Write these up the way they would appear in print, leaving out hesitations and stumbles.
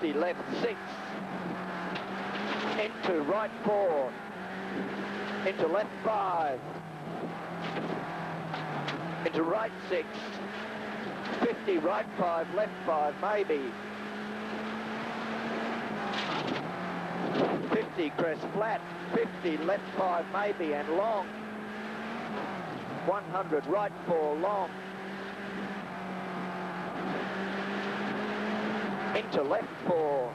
50 left 6, into right 4, into left 5, into right 6, 50 right 5, left 5, maybe. 50 crest flat, 50 left 5, maybe, and long. 100 right 4, long. Into left 4.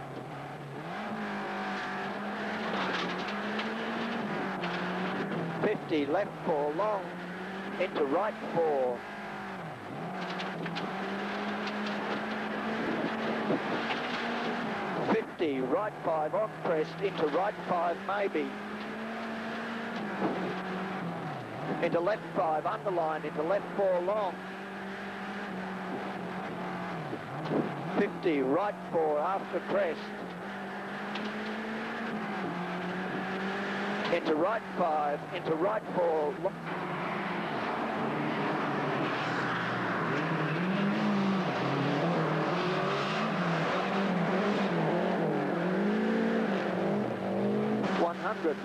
Left 4 long, into right 4. 50 right 5 on crest, into right 5 maybe. Into left 5 underline, into left 4 long. 50 right 4 after crest. Into right 5, into right 4.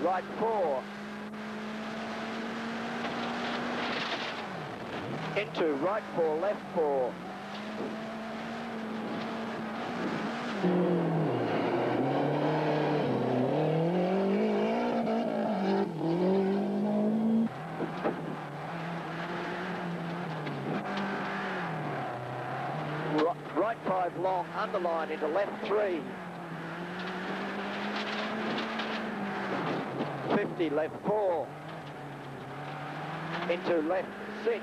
Right 4. Into right 4, left 4. Right 5 long, underline, into left 3. 50 left 4, into left 6,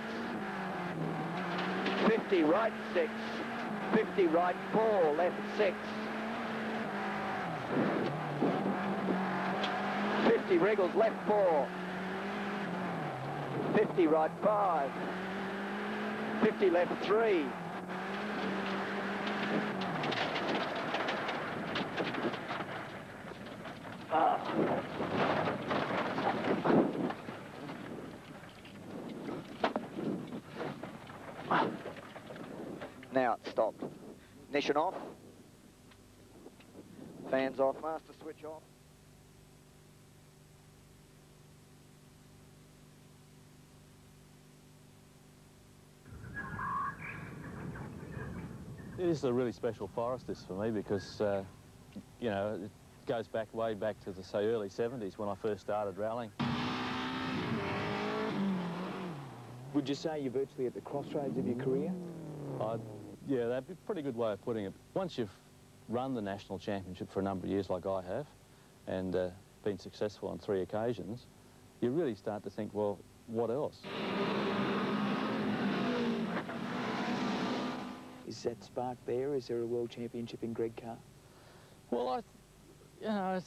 50 right 6, 50 right 4, left 6, 50 wriggles left 4, 50 right 5, 50 left 3, Now it's stopped. Ignition off. Fans off. Master switch off. It is a really special forest, this, for me, because, you know, it goes back way back to the, say, early 70s when I first started rallying. Would you say you're virtually at the crossroads of your career? Yeah, that'd be a pretty good way of putting it. Once you've run the national championship for a number of years like I have, and been successful on 3 occasions, you really start to think, well, what else? Is that spark there? Is there a world championship in Greg Carr? Well, you know,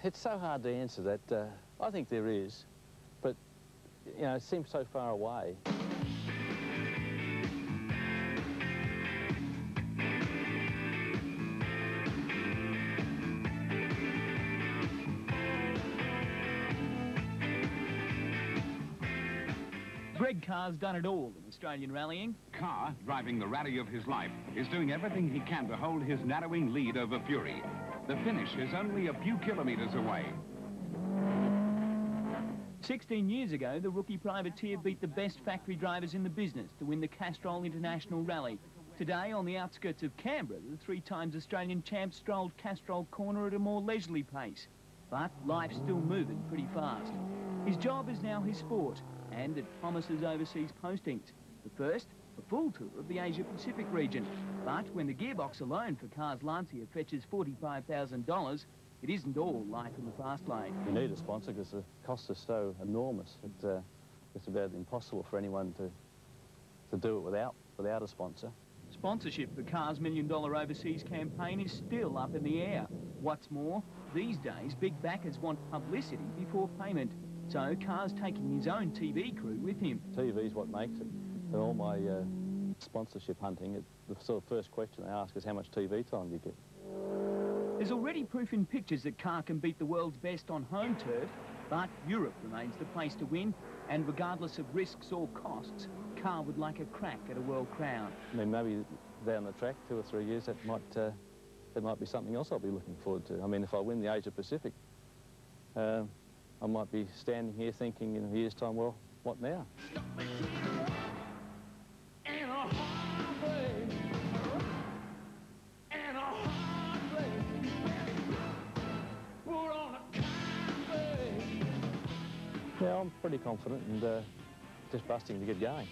it's so hard to answer that. I think there is, but, you know, it seems so far away. Greg Carr's done it all in Australian rallying. Carr, driving the rally of his life, is doing everything he can to hold his narrowing lead over Fury. The finish is only a few kilometres away. 16 years ago, the rookie privateer beat the best factory drivers in the business to win the Castrol International Rally. Today, on the outskirts of Canberra, the 3-times Australian champ strolled Castrol Corner at a more leisurely pace. But life's still moving pretty fast. His job is now his sport, and it promises overseas postings. The first, a full tour of the Asia-Pacific region. But when the gearbox alone for Carr's Lancia fetches $45,000, it isn't all life in the fast lane. You need a sponsor because the costs are so enormous. It's about impossible for anyone to do it without a sponsor. Sponsorship for Carr's $1 million overseas campaign is still up in the air. What's more, these days, big backers want publicity before payment. So Carr's taking his own TV crew with him. TV's what makes it. And all my sponsorship hunting, the sort of first question they ask is how much TV time do you get? There's already proof in pictures that Carr can beat the world's best on home turf, but Europe remains the place to win, and regardless of risks or costs, Carr would like a crack at a world crown. I mean, maybe down the track, 2 or 3 years, that there might be something else I'll be looking forward to. I mean, if I win the Asia Pacific, I might be standing here thinking in a year's time, well, what now? Yeah, I'm pretty confident and just busting to get going.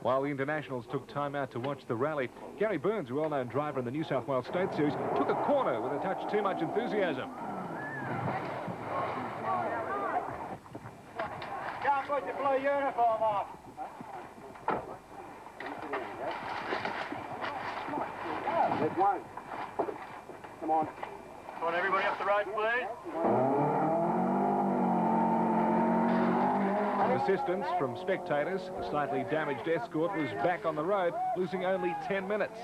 While the internationals took time out to watch the rally, Gary Burns, a well-known driver in the New South Wales State Series, took a corner with a touch too much enthusiasm. Can't put your blue uniform off. It won't. Come on. Come on, everybody up the road, please. Assistance from spectators, a slightly damaged escort was back on the road, losing only 10 minutes.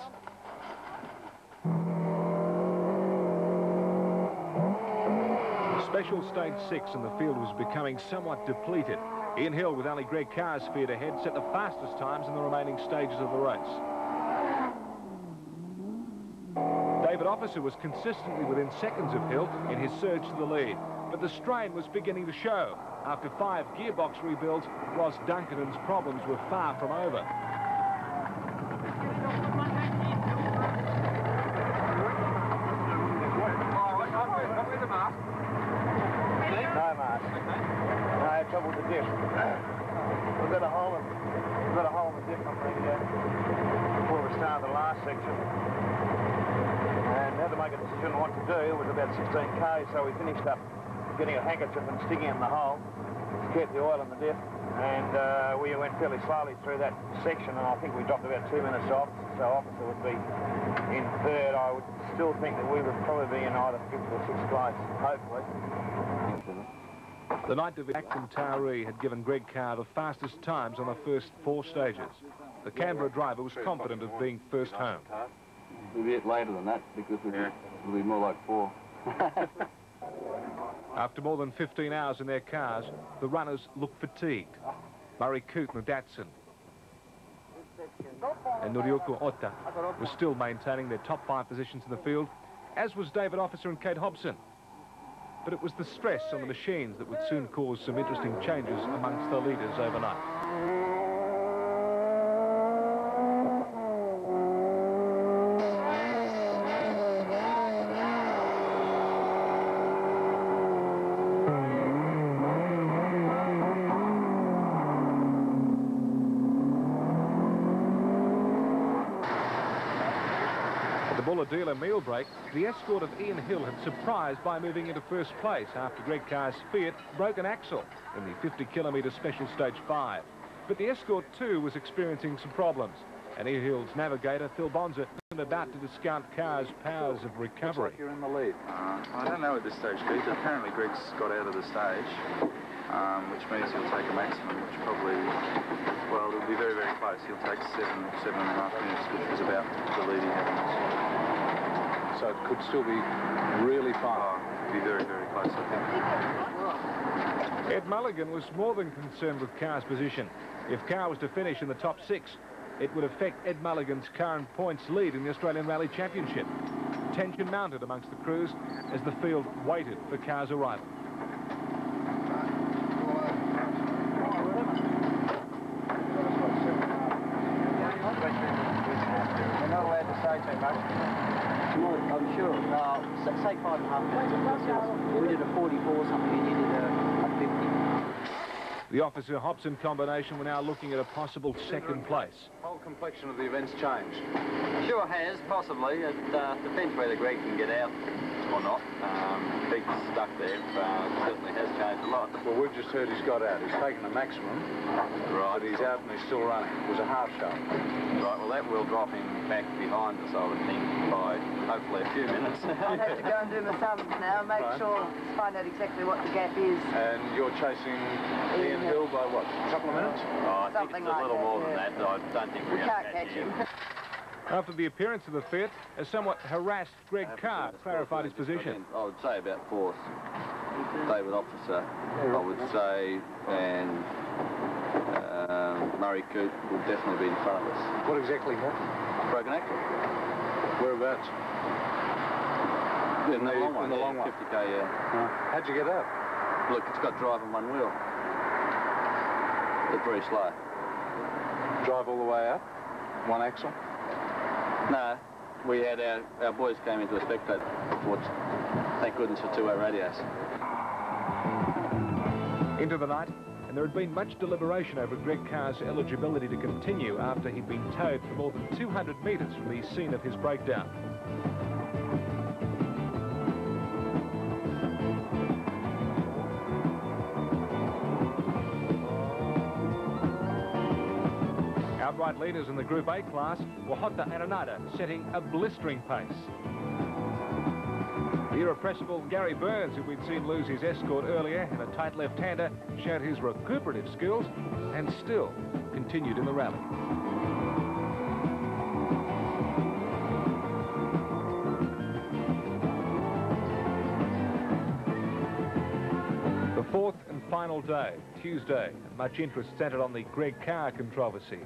Special stage 6 and the field was becoming somewhat depleted. Ian Hill, with only Greg Carr's speed ahead, set the fastest times in the remaining stages of the race. David Officer was consistently within seconds of Hill in his surge to the lead, but the strain was beginning to show. After 5 gearbox rebuilds, Ross Duncan's problems were far from over. No, Mark. No, I had trouble with the diff. We've got a hole in the diff on before we started the last section. And had to make a decision on what to do. It was about 16k, so we finished up getting a handkerchief and sticking it in the hole to get the oil in the diff. And we went fairly slowly through that section, and I think we dropped about 2 minutes off. So Officer would be in third. I would still think that we would probably be in either 5th or 6th place, hopefully. The night division from Taree had given Greg Carr the fastest times on the first 4 stages. The Canberra driver was confident of being first home. We'll be a bit later than that because it'll be more like 4. After more than 15 hours in their cars, the runners looked fatigued. Murray Coote and Datsun and Nuriuku Ota were still maintaining their top 5 positions in the field, as was David Officer and Kate Hobson. But it was the stress on the machines that would soon cause some interesting changes amongst the leaders overnight. Dealer meal break, the escort of Ian Hill had surprised by moving into first place after Greg Carr's Fiat broke an axle in the 50-kilometre special stage 5. But the escort too was experiencing some problems, and Ian Hill's navigator Phil Bonza wasn't about to discount Carr's powers of recovery. Looks like you're in the lead. I don't know at this stage, Pete. Apparently Greg's got out of the stage, which means he'll take a maximum, which probably, well, it'll be very, very close. He'll take 7.5 minutes, which was about the lead he had on this. So it could still be really fun. It'd be very, very close, I think. Ed Mulligan was more than concerned with Carr's position. If Carr was to finish in the top 6, it would affect Ed Mulligan's current points lead in the Australian Rally Championship. Tension mounted amongst the crews as the field waited for Carr's arrival. We're not allowed to say too much. I'm sure. Say 5.5 minutes. We did a 44 something and you did a 50. The Officer-Hobson combination were now looking at a possible second place. The whole complexion of the event's changed. Sure has, possibly. It depends whether Greg can get out or not. Pete's stuck there. Certainly has changed a lot. Well, we've just heard he's got out. He's taken the maximum. Right. But he's out and he's still running. It was a half shaft. Right, well, that will drop him back behind us, I would think, by hopefully a few minutes. I'll have to go and do my sums now, make sure, find out exactly what the gap is. And you're chasing Ian Hill by what, a couple of minutes? Oh, I think it's a little more than that. I don't think we're going to catch him. After the appearance of the Fiat, a somewhat harassed Greg Carr clarified his position. I would say about fourth. David Officer, I would say, and Murray Coote would definitely be in front of us. What exactly happened? Broken axle. Whereabouts? In the long one. 50k, yeah. How'd you get up? Look, it's got drive on one wheel. It's very slow. Drive all the way up? One axle? No, we had our boys came into a spectator. Thank goodness for two-way radios. Into the night, and there had been much deliberation over Greg Carr's eligibility to continue after he'd been towed for more than 200 metres from the scene of his breakdown. Outright leaders in the Group A class were Hotta Aranada, setting a blistering pace. The irrepressible Gary Burns, who we'd seen lose his escort earlier in a tight left-hander, showed his recuperative skills and still continued in the rally. The fourth and final day, Tuesday, and much interest centred on the Greg Carr controversy.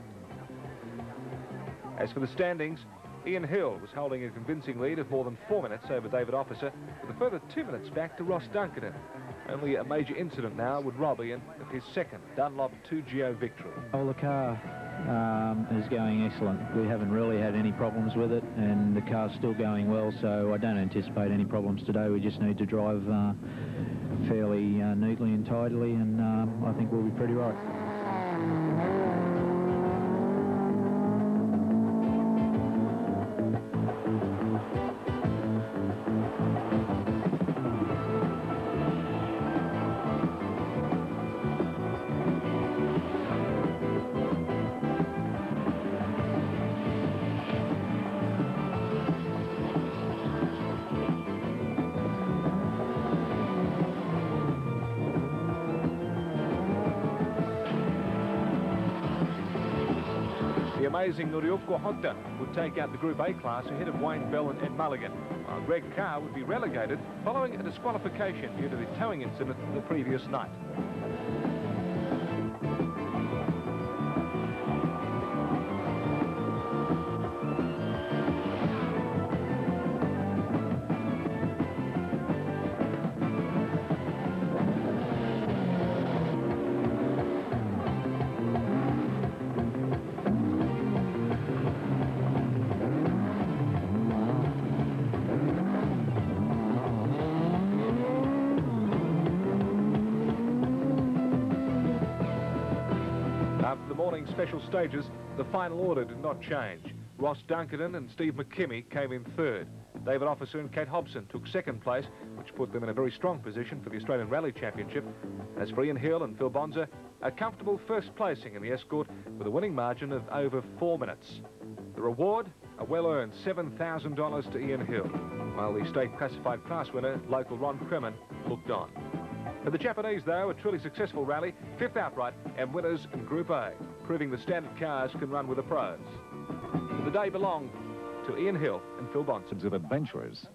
As for the standings, Ian Hill was holding a convincing lead of more than 4 minutes over David Officer, with a further 2 minutes back to Ross Duncan. Only a major incident now would rob Ian of his second Dunlop 2GO victory. Well, the car is going excellent. We haven't really had any problems with it, and the car's still going well, so I don't anticipate any problems today. We just need to drive fairly neatly and tidily, and I think we'll be pretty right. The amazing Nuriuko Hotta would take out the Group A class ahead of Wayne Bell and Ed Mulligan, while Greg Carr would be relegated following a disqualification due to the towing incident the previous night. After the morning special stages, the final order did not change. Ross Duncan and Steve McKimmie came in third. David Officer and Kate Hobson took second place, which put them in a very strong position for the Australian Rally Championship. As for Ian Hill and Phil Bonza, a comfortable first placing in the escort with a winning margin of over 4 minutes. The reward, a well-earned $7,000 to Ian Hill, while the state classified class winner, local Ron Kremen, looked on. For the Japanese, though, a truly successful rally, fifth outright and winners in Group A, proving the standard cars can run with the pros. The day belonged to Ian Hill and Phil Bonza. Of adventurers.